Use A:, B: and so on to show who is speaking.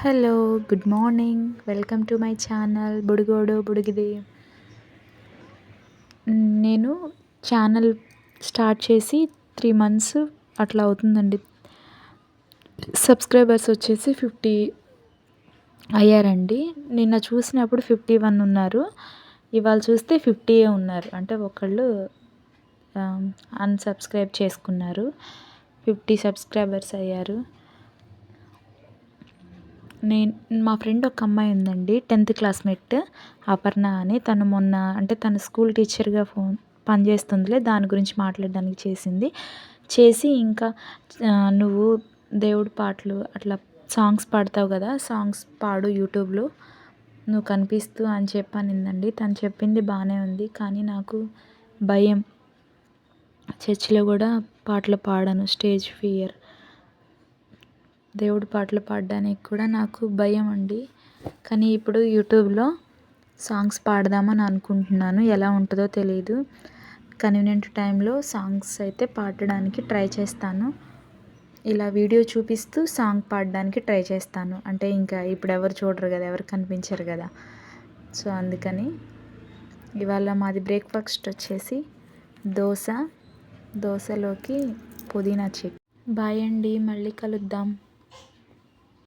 A: Hello, good morning. Welcome to my channel Budigodu Budigidi. నేను channel start చేసి 3 months అట్లా అవుతుందండి. సబ్స్క్రైబర్స్ వచ్చేసి 50 అయ్యారండి. నిన్న చూసినప్పుడు 51 ఉన్నారు. ఇవాళ చూస్తే 50 ఉన్నారు. అంటే ఒకళ్ళు అన్‌సబ్స్క్రైబ్ చేసుకున్నారు. 50 సబ్స్క్రైబర్స్ అయ్యారు. మా ఫ్రెండ్ ఒక అమ్మాయి ఉందండి, 10th క్లాస్‌మేట్ అపర్ణ అని. తను మొన్న అంటే తను స్కూల్ టీచర్‌గా పనిచేస్తుందిలే, దాని గురించి మాట్లాడడానికి చేసి ఇంకా నువ్వు దేవుడి పాటలు అట్లా సాంగ్స్ పాడతావు కదా, సాంగ్స్ పాడు యూట్యూబ్‌లో నువ్వు కనిపిస్తూ అని చెప్పనిందండి. తను చెప్పింది బాగానే ఉంది, కానీ నాకు భయం. చర్చిలో కూడా పాటలు పాడను, స్టేజ్ ఫియర్. దేవుడి పాటలు పాడడానికి కూడా నాకు భయం అండి. కానీ ఇప్పుడు యూట్యూబ్లో సాంగ్స్ పాడదామని అనుకుంటున్నాను. ఎలా ఉంటుందో తెలీదు. కన్వీనియంట్ టైంలో సాంగ్స్ అయితే పాడడానికి ట్రై చేస్తాను. ఇలా వీడియో చూపిస్తూ సాంగ్ పాడడానికి ట్రై చేస్తాను. అంటే ఇంకా ఇప్పుడు ఎవరు చూడరు కదా, ఎవరు కనిపించరు కదా. సో అందుకని ఇవాళ మాది బ్రేక్ఫాస్ట్ వచ్చేసి దోశలోకి పుదీనా చట్నీ. బాయ్ అండి, మళ్ళీ కలుద్దాం.